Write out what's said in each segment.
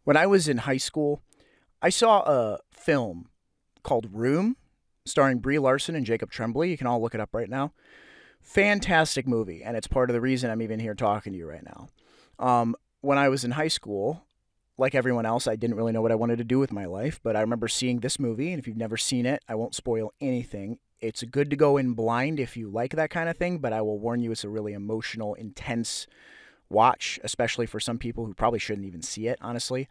When I was in high school, I saw a film called Room, starring Brie Larson and Jacob Tremblay. You can all look it up right now. Fantastic movie, and it's part of the reason I'm even here talking to you right now. When I was in high school, like everyone else, I didn't really know what I wanted to do with my life, but I remember seeing this movie, and if you've never seen it, I won't spoil anything. It's good to go in blind if you like that kind of thing, but I will warn you it's a really emotional, intense watch, especially for some people who probably shouldn't even see it, honestly.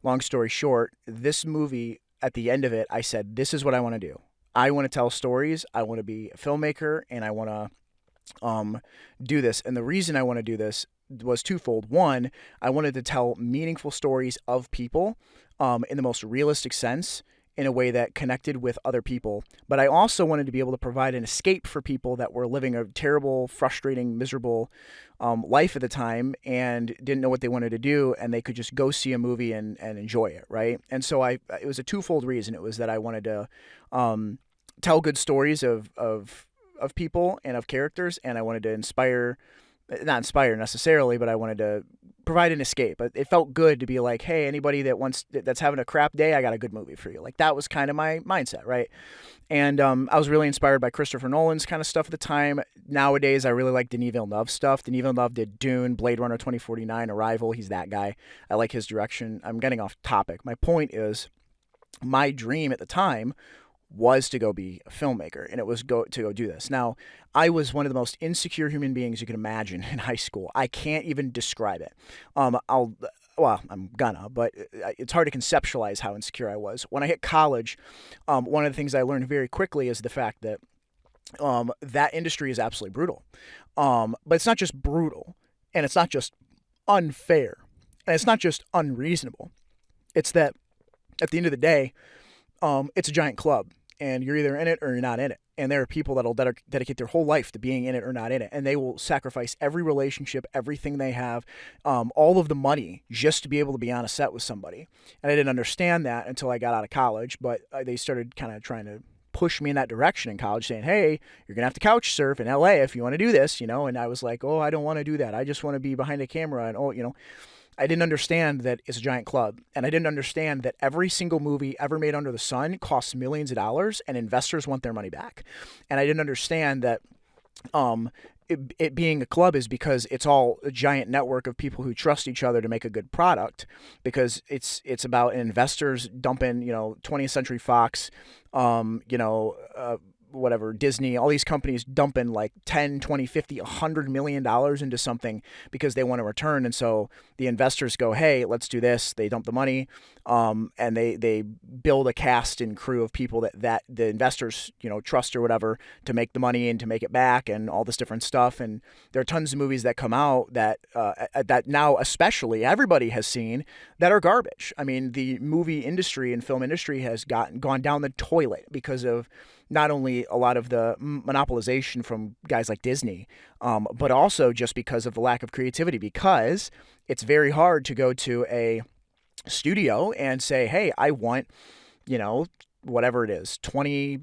Long story short, this movie, at the end of it, I said, this is what I want to do. I want to tell stories. I want to be a filmmaker, and I want to do this. And the reason I want to do this was twofold. One, I wanted to tell meaningful stories of people in the most realistic sense, in a way that connected with other people. But I also wanted to be able to provide an escape for people that were living a terrible, frustrating, miserable life at the time and didn't know what they wanted to do, and they could just go see a movie and enjoy it, right? And so it was a twofold reason. It was that I wanted to tell good stories of people and of characters, and I wanted to inspire, not inspire necessarily, but I wanted to provide an escape. It felt good to be like, hey, anybody that's having a crap day, I got a good movie for you. Like, that was kind of my mindset, right? And I was really inspired by Christopher Nolan's kind of stuff at the time. Nowadays, I really like Denis Villeneuve stuff. Denis Villeneuve did Dune, Blade Runner 2049, Arrival. He's that guy. I like his direction. I'm getting off topic. My point is, my dream at the time was to go be a filmmaker, and it was to go do this. Now, I was one of the most insecure human beings you can imagine in high school. I can't even describe it. I'm gonna, but it's hard to conceptualize how insecure I was. When I hit college, one of the things I learned very quickly is the fact that that industry is absolutely brutal. But it's not just brutal, and it's not just unfair, and it's not just unreasonable. It's that at the end of the day, it's a giant club, and you're either in it or you're not in it. And there are people that'll dedicate their whole life to being in it or not in it, and they will sacrifice every relationship, everything they have, all of the money just to be able to be on a set with somebody. And I didn't understand that until I got out of college, but they started kind of trying to push me in that direction in college, saying, hey, you're gonna have to couch surf in LA if you want to do this, and I was like, oh, I don't want to do that. I just want to be behind a camera. And I didn't understand that it's a giant club. And I didn't understand that every single movie ever made under the sun costs millions of dollars, and investors want their money back. And I didn't understand that it being a club is because it's all a giant network of people who trust each other to make a good product, because it's about investors dumping, 20th Century Fox, whatever, Disney, all these companies dumping like 10, 20, 50, $100 million into something because they want to return. And so the investors go, hey, let's do this. They dump the money, and they build a cast and crew of people that the investors, trust or whatever, to make the money and to make it back and all this different stuff. And there are tons of movies that come out that now especially everybody has seen, that are garbage. I mean, the movie industry and film industry has gone down the toilet because of not only a lot of the monopolization from guys like Disney, but also just because of the lack of creativity, because it's very hard to go to a studio and say, hey, I want, whatever it is, $20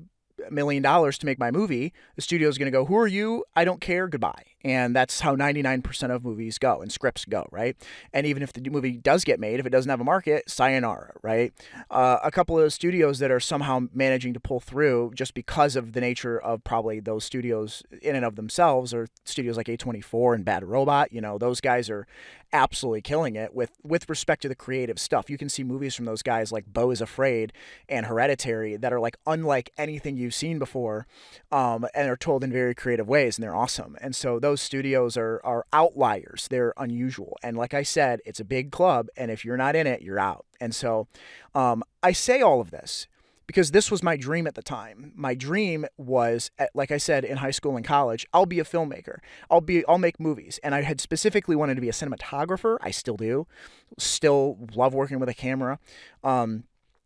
million to make my movie. The studio is going to go, who are you? I don't care. Goodbye. And that's how 99% of movies go and scripts go, right? And even if the movie does get made, if it doesn't have a market, sayonara, right? A couple of studios that are somehow managing to pull through just because of the nature of probably those studios in and of themselves, are studios like A24 and Bad Robot. Those guys are absolutely killing it with respect to the creative stuff. You can see movies from those guys like Beau is Afraid and Hereditary that are like unlike anything you've seen before, and are told in very creative ways, and they're awesome. And so those studios are outliers. They're unusual. And like I said, it's a big club, and if you're not in it, you're out. And so I say all of this because this was my dream at the time. My dream was, like I said, in high school and college, I'll be a filmmaker. I'll make movies. And I had specifically wanted to be a cinematographer. I still do. Still love working with a camera.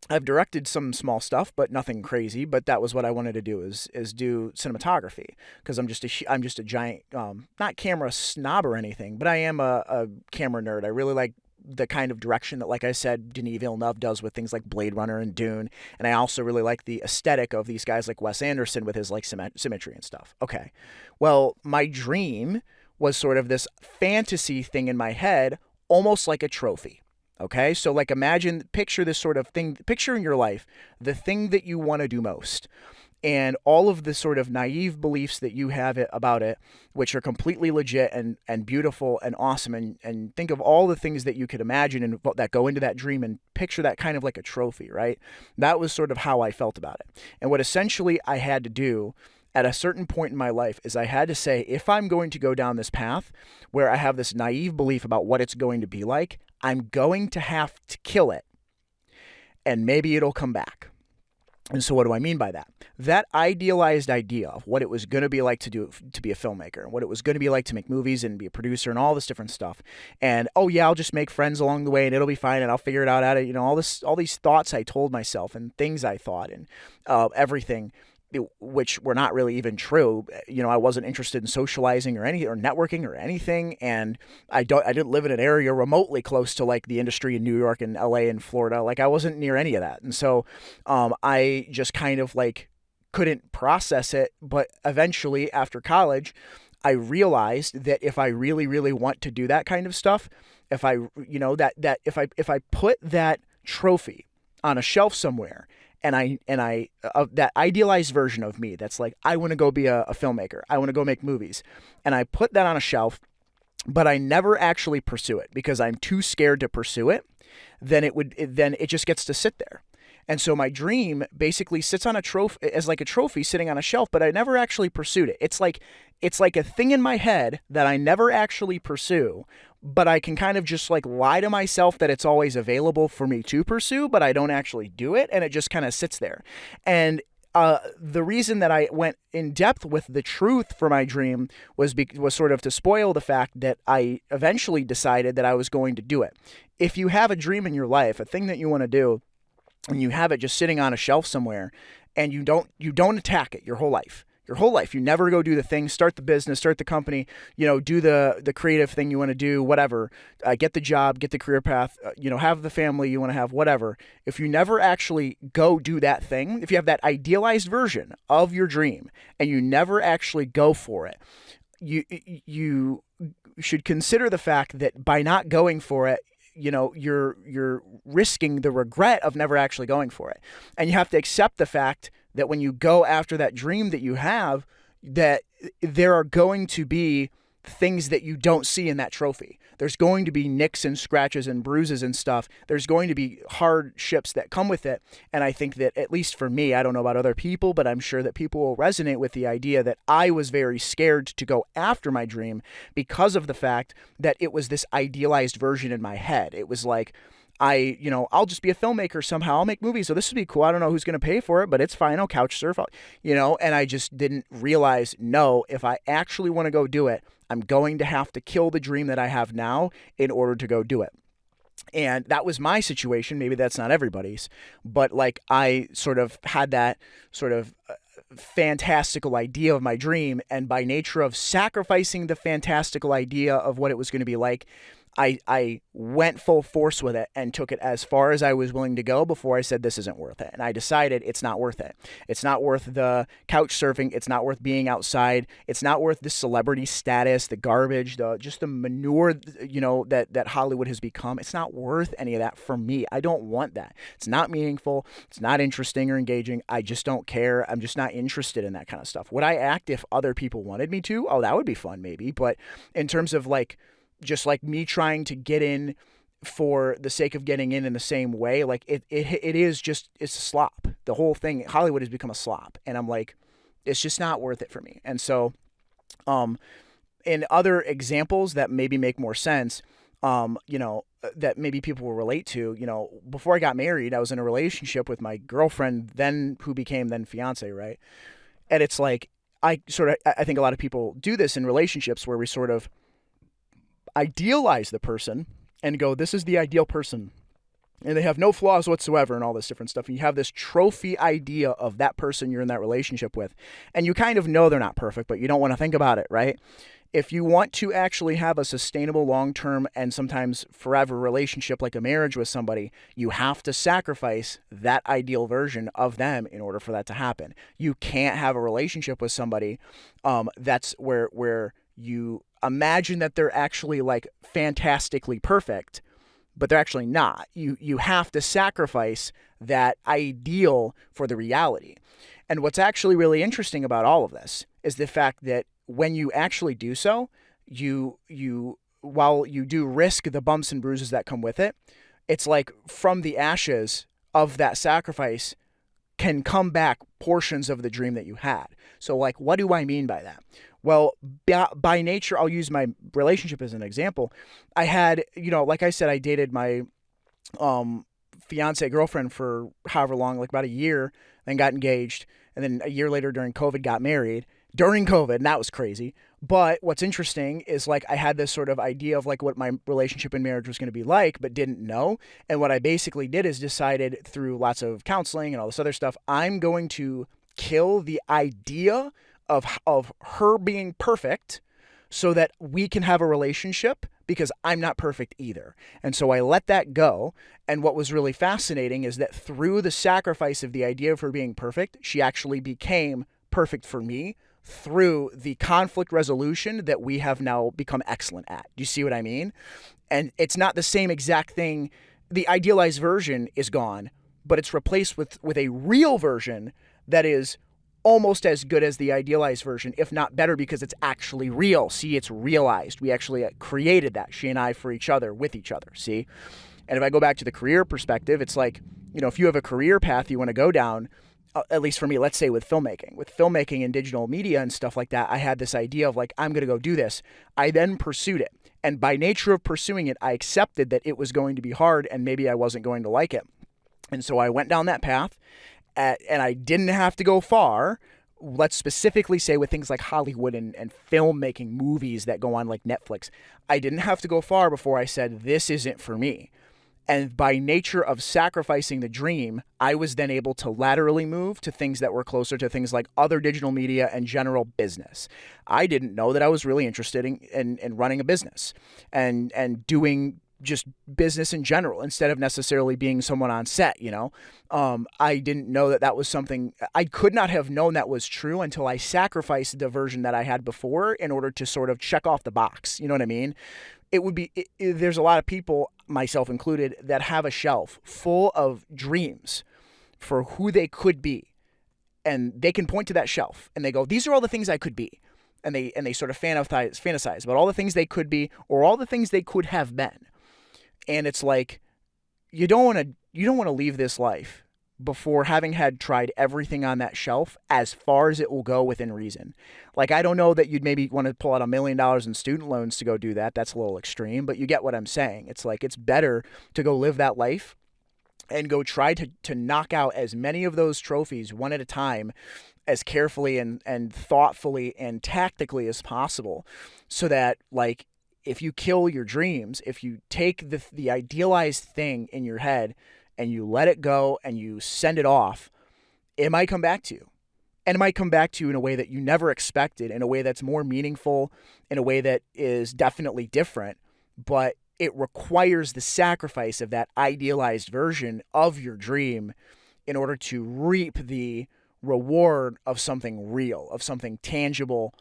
I've directed some small stuff, but nothing crazy. But that was what I wanted to do, is do cinematography, because I'm just a giant, not camera snob or anything, but I am a camera nerd. I really like the kind of direction that, like I said, Denis Villeneuve does with things like Blade Runner and Dune. And I also really like the aesthetic of these guys like Wes Anderson with his like symmetry and stuff. Okay. Well, my dream was sort of this fantasy thing in my head, almost like a trophy. Okay, so like picture this sort of thing, picture in your life the thing that you want to do most, and all of the sort of naive beliefs that you have about it, which are completely legit and beautiful and awesome, and think of all the things that you could imagine and that go into that dream, and picture that kind of like a trophy, right? That was sort of how I felt about it. And what essentially I had to do at a certain point in my life is I had to say, if I'm going to go down this path where I have this naive belief about what it's going to be like, I'm going to have to kill it, and maybe it'll come back. And so what do I mean by that? That idealized idea of what it was going to be like to be a filmmaker, and what it was going to be like to make movies and be a producer and all this different stuff. And oh yeah, I'll just make friends along the way and it'll be fine and I'll figure it out at it. All these thoughts I told myself and things I thought and everything, which were not really even true. I wasn't interested in socializing or networking or anything, and I didn't live in an area remotely close to like the industry in New York and LA and Florida. Like I wasn't near any of that, and so I just kind of like couldn't process it. But eventually, after college, I realized that if I really, really want to do that kind of stuff, if I if I put that trophy on a shelf somewhere, and I that idealized version of me that's like, I want to go be a filmmaker, I want to go make movies, and I put that on a shelf, but I never actually pursue it because I'm too scared to pursue it, then it just gets to sit there. And so my dream basically sits on a trophy, as like a trophy sitting on a shelf, but I never actually pursued it. It's like a thing in my head that I never actually pursue, but I can kind of just like lie to myself that it's always available for me to pursue, but I don't actually do it, and it just kind of sits there. And the reason that I went in depth with the truth for my dream was sort of to spoil the fact that I eventually decided that I was going to do it. If you have a dream in your life, a thing that you want to do, and you have it just sitting on a shelf somewhere, and you don't attack it your whole life. You never go do the thing, start the business, start the company, do the creative thing you want to do, whatever, get the job, get the career path, have the family you want to have, whatever. If you never actually go do that thing, if you have that idealized version of your dream and you never actually go for it, you should consider the fact that by not going for it, you're risking the regret of never actually going for it. And you have to accept the fact that when you go after that dream that you have, that there are going to be things that you don't see in that trophy. There's going to be nicks and scratches and bruises and stuff. There's going to be hardships that come with it. And I think that, at least for me, I don't know about other people, but I'm sure that people will resonate with the idea that I was very scared to go after my dream because of the fact that it was this idealized version in my head. It was like, I'll just be a filmmaker somehow. I'll make movies. So this would be cool. I don't know who's going to pay for it, but it's fine. I'll couch surf, and I just didn't realize, no, if I actually want to go do it, I'm going to have to kill the dream that I have now in order to go do it. And that was my situation. Maybe that's not everybody's, but like I sort of had that sort of fantastical idea of my dream. And by nature of sacrificing the fantastical idea of what it was going to be like, I went full force with it and took it as far as I was willing to go before I said this isn't worth it. And I decided it's not worth it. It's not worth the couch surfing. It's not worth being outside. It's not worth the celebrity status, the garbage, just the manure, that Hollywood has become. It's not worth any of that for me. I don't want that. It's not meaningful. It's not interesting or engaging. I just don't care. I'm just not interested in that kind of stuff. Would I act if other people wanted me to? Oh, that would be fun maybe. But in terms of just like me trying to get in for the sake of getting in the same way, like it is just, it's a slop. The whole thing, Hollywood has become a slop, and I'm like, it's just not worth it for me. And so, in other examples that maybe make more sense, that maybe people will relate to, before I got married, I was in a relationship with my girlfriend, who became fiance, right? And it's like, I think a lot of people do this in relationships where we sort of idealize the person and go, this is the ideal person, and they have no flaws whatsoever and all this different stuff. And you have this trophy idea of that person you're in that relationship with, and you kind of know they're not perfect, but you don't want to think about it, right? If you want to actually have a sustainable, long-term, and sometimes forever relationship like a marriage with somebody, you have to sacrifice that ideal version of them in order for that to happen. You can't have a relationship with somebody that's where you imagine that they're actually like fantastically perfect, but they're actually not. You have to sacrifice that ideal for the reality. And what's actually really interesting about all of this is the fact that when you actually do so, you while you do risk the bumps and bruises that come with it, it's like from the ashes of that sacrifice can come back portions of the dream that you had. So, like, what do I mean by that? Well, by nature, I'll use my relationship as an example. I had, like I said, I dated my um, fiance girlfriend for however long, like about a year, then got engaged, and then a year later during COVID got married. During COVID, and that was crazy. But what's interesting is like I had this sort of idea of like what my relationship and marriage was going to be like, but didn't know. And what I basically did is decided through lots of counseling and all this other stuff, I'm going to kill the idea of her being perfect so that we can have a relationship because I'm not perfect either. And so I let that go. And what was really fascinating is that through the sacrifice of the idea of her being perfect, she actually became perfect for me through the conflict resolution that we have now become excellent at. Do you see what I mean? And it's not the same exact thing. The idealized version is gone, but it's replaced with a real version that is almost as good as the idealized version, if not better, because it's actually real. See, it's realized. We actually created that, she and I, for each other, with each other. See? And if I go back to the career perspective, it's like, if you have a career path you want to go down, at least for me, let's say with filmmaking and digital media and stuff like that, I had this idea of like, I'm going to go do this. I then pursued it. And by nature of pursuing it, I accepted that it was going to be hard and maybe I wasn't going to like it. And so I went down that path and I didn't have to go far. Let's specifically say with things like Hollywood and filmmaking, movies that go on like Netflix, I didn't have to go far before I said, this isn't for me. And by nature of sacrificing the dream, I was then able to laterally move to things that were closer to things like other digital media and general business. I didn't know that I was really interested in running a business and doing just business in general instead of necessarily being someone on set, I didn't know that was something. I could not have known that was true until I sacrificed the version that I had before in order to sort of check off the box. You know what I mean? There's a lot of people, myself included, that have a shelf full of dreams for who they could be. And they can point to that shelf and they go, these are all the things I could be. And they sort of fantasize about all the things they could be or all the things they could have been. And it's like, you don't want to leave this life before having had tried everything on that shelf as far as it will go within reason. Like, I don't know that you'd maybe want to pull out $1 million in student loans to go do that. That's a little extreme, but you get what I'm saying. It's like, it's better to go live that life and go try to knock out as many of those trophies one at a time, as carefully and thoughtfully and tactically as possible, so that, like, if you kill your dreams, if you take the idealized thing in your head and you let it go and you send it off, it might come back to you. And it might come back to you in a way that you never expected, in a way that's more meaningful, in a way that is definitely different, but it requires the sacrifice of that idealized version of your dream in order to reap the reward of something real, of something tangible.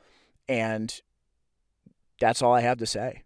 And that's all I have to say.